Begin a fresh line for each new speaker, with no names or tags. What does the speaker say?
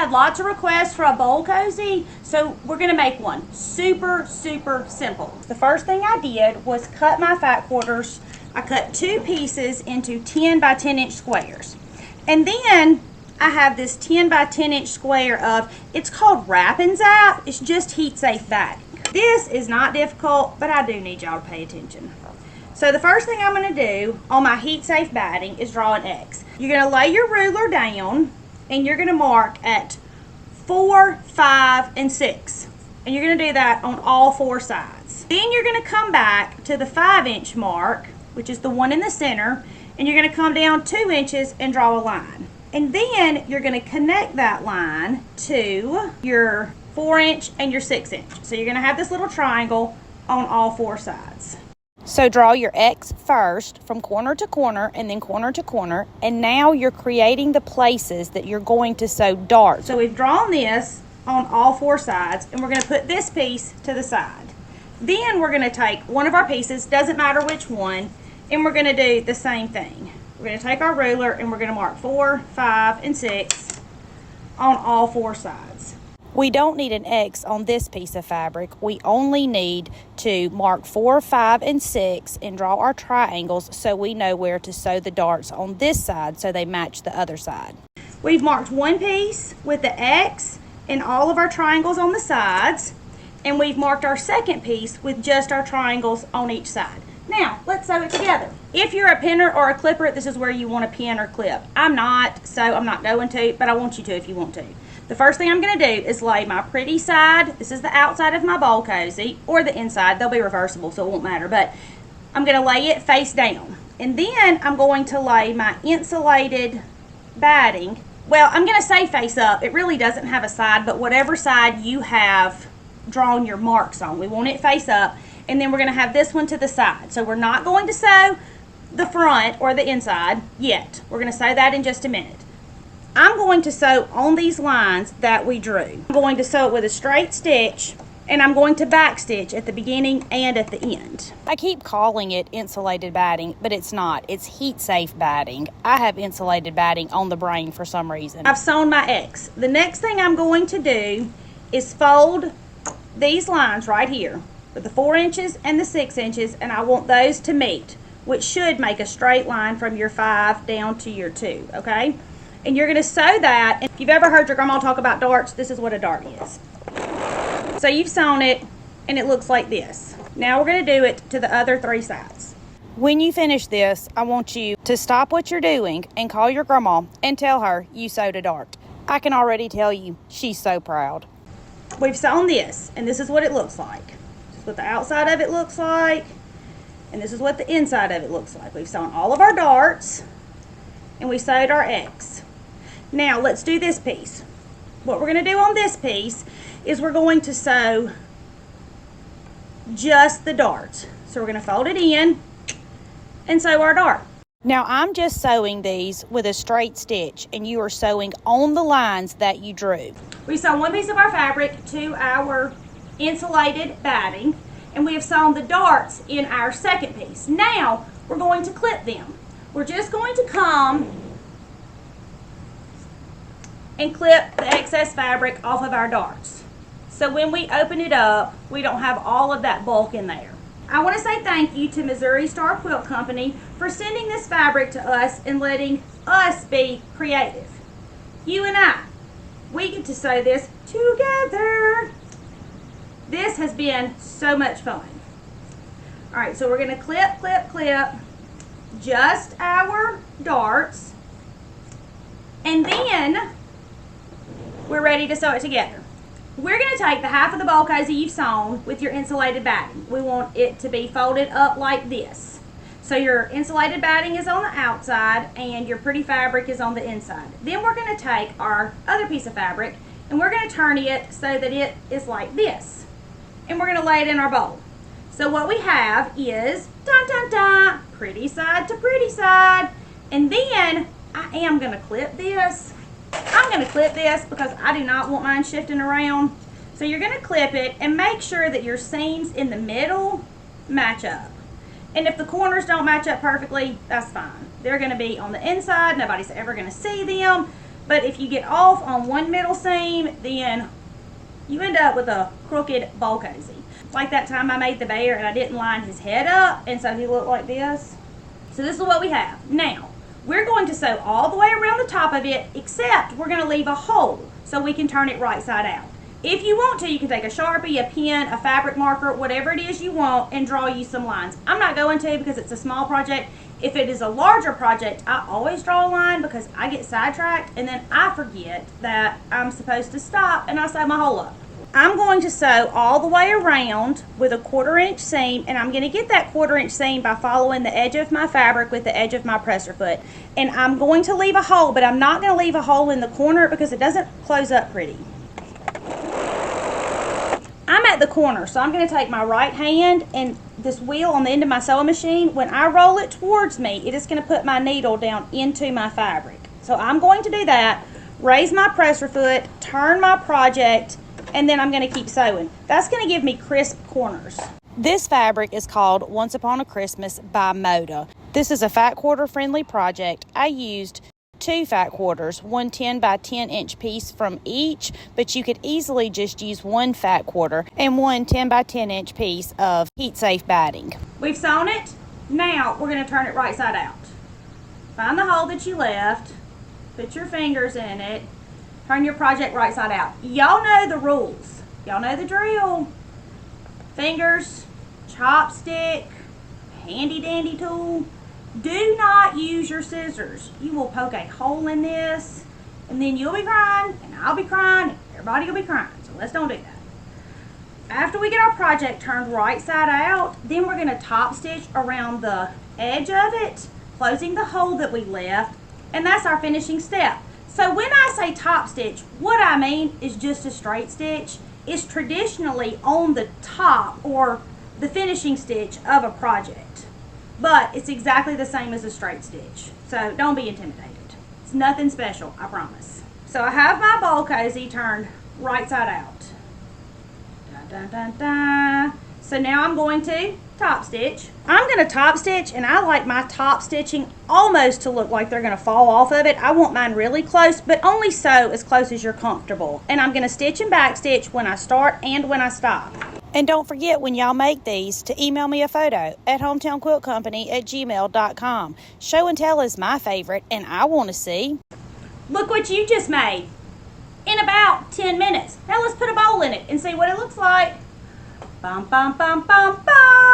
had lots of requests for a bowl cozy, so we're gonna make one. Super, super simple. The first thing I did was cut my fat quarters. I cut 2 pieces into 10 by 10 inch squares. And then I have this 10 by 10 inch square of, it's called Wrap and Zap. It's just heat safe batting. This is not difficult, but I do need y'all to pay attention. So the first thing I'm gonna do on my heat safe batting is draw an X. You're gonna lay your ruler down and you're gonna mark at 4, 5, and 6. And you're gonna do that on all 4 sides. Then you're gonna come back to the 5-inch mark, which is the one in the center, and you're gonna come down 2 inches and draw a line. And then you're gonna connect that line to your 4-inch and your 6-inch. So you're gonna have this little triangle on all 4 sides. So draw your X first from corner to corner and then corner to corner, and now you're creating the places that you're going to sew darts. So we've drawn this on all 4 sides, and we're gonna put this piece to the side. Then we're gonna take one of our pieces, doesn't matter which one, and we're gonna do the same thing. We're going to take our ruler and we're going to mark 4, 5, and 6 on all 4 sides. We don't need an X on this piece of fabric. We only need to mark 4, 5, and 6 and draw our triangles so we know where to sew the darts on this side so they match the other side. We've marked one piece with the X and all of our triangles on the sides, and we've marked our second piece with just our triangles on each side. Now, let's sew it together. If you're a pinner or a clipper, this is where you want to pin or clip. I'm not, so I'm not going to, but I want you to if you want to. The first thing I'm going to do is lay my pretty side. This is the outside of my bowl cozy, or the inside. They'll be reversible, so it won't matter, but I'm going to lay it face down. And then I'm going to lay my insulated batting. Well, I'm going to say face up. It really doesn't have a side, but whatever side you have drawn your marks on, we want it face up. And then we're going to have this one to the side. So we're not going to sew the front or the inside yet. We're going to sew that in just a minute. I'm going to sew on these lines that we drew. I'm going to sew it with a straight stitch, and I'm going to back stitch at the beginning and at the end. I keep calling it insulated batting, but it's not. It's heat safe batting. I have insulated batting on the brain for some reason. I've sewn my X. The next thing I'm going to do is fold these lines right here with the 4 inches and the 6 inches, and I want those to meet, which should make a straight line from your 5 down to your 2, okay? And you're going to sew that. And if you've ever heard your grandma talk about darts, this is what a dart is. So you've sewn it, and it looks like this. Now we're going to do it to the other 3 sides. When you finish this, I want you to stop what you're doing and call your grandma and tell her you sewed a dart. I can already tell you she's so proud. We've sewn this, and this is what it looks like. This is what the outside of it looks like, and this is what the inside of it looks like. We've sewn all of our darts, and we sewed our X. Now let's do this piece. What we're going to do on this piece is we're going to sew just the darts. So we're going to fold it in and sew our dart. Now I'm just sewing these with a straight stitch, and you are sewing on the lines that you drew. We sew one piece of our fabric to our insulated batting, and we have sewn the darts in our second piece. Now we're going to clip them. We're just going to come and clip the excess fabric off of our darts. So when we open it up, we don't have all of that bulk in there. I want to say thank you to Missouri Star Quilt Company for sending this fabric to us and letting us be creative. You and I, we get to sew this together. This has been so much fun. All right, so we're going to clip, clip, clip just our darts, and then we're ready to sew it together. We're going to take the half of the bowl cozy you've sewn with your insulated batting. We want it to be folded up like this. So your insulated batting is on the outside and your pretty fabric is on the inside. Then we're going to take our other piece of fabric and we're going to turn it so that it is like this. And we're going to lay it in our bowl. So what we have is, dun dun dun, pretty side to pretty side. And then I am going to clip this. I'm going to clip this because I do not want mine shifting around. So you're going to clip it and make sure that your seams in the middle match up. And if the corners don't match up perfectly, that's fine. They're going to be on the inside. Nobody's ever going to see them. But if you get off on one middle seam, then you end up with a crooked ball cozy. Like that time I made the bear and I didn't line his head up, and so he looked like this. So this is what we have. Now, we're going to sew all the way around the top of it, except we're going to leave a hole so we can turn it right side out. If you want to, you can take a Sharpie, a pen, a fabric marker, whatever it is you want, and draw you some lines. I'm not going to because it's a small project. If it is a larger project, I always draw a line because I get sidetracked and then I forget that I'm supposed to stop and I sew my hole up. I'm going to sew all the way around with a 1/4 inch seam, and I'm going to get that 1/4 inch seam by following the edge of my fabric with the edge of my presser foot. And I'm going to leave a hole, but I'm not going to leave a hole in the corner because it doesn't close up pretty. I'm at the corner, so I'm going to take my right hand and this wheel on the end of my sewing machine. When I roll it towards me, it is going to put my needle down into my fabric. So I'm going to do that, raise my presser foot, turn my project, and then I'm going to keep sewing. That's going to give me crisp corners. This fabric is called Once Upon a Christmas by Moda. This is a fat quarter friendly project. I used 2 fat quarters, one 10 by 10 inch piece from each, but you could easily just use 1 fat quarter and one 10 by 10 inch piece of heat safe batting. We've sewn it. Now we're going to turn it right side out. Find the hole that you left, put your fingers in it, turn your project right side out. Y'all know the rules. Y'all know the drill. Fingers, chopstick, handy dandy tool. Do not use your scissors. You will poke a hole in this, and then you'll be crying, and I'll be crying, and everybody will be crying. So let's don't do that. After we get our project turned right side out, then we're going to top stitch around the edge of it, closing the hole that we left, and that's our finishing step. So when I say top stitch, what I mean is just a straight stitch. It's traditionally on the top or the finishing stitch of a project, but it's exactly the same as a straight stitch. So don't be intimidated. It's nothing special, I promise. So I have my ball cozy turned right side out. Dun, dun, dun, dun. So now I'm going to top stitch. I'm going to top stitch, and I like my top stitching almost to look like they're going to fall off of it. I want mine really close, but only sew as close as you're comfortable. And I'm going to stitch and back stitch when I start and when I stop. And don't forget, when y'all make these, to email me a photo at hometownquiltcompany@gmail.com. Show and tell is my favorite, and I want to see. Look what you just made in about 10 minutes. Now let's put a bowl in it and see what it looks like. Bum, bum, bum, bum, bum.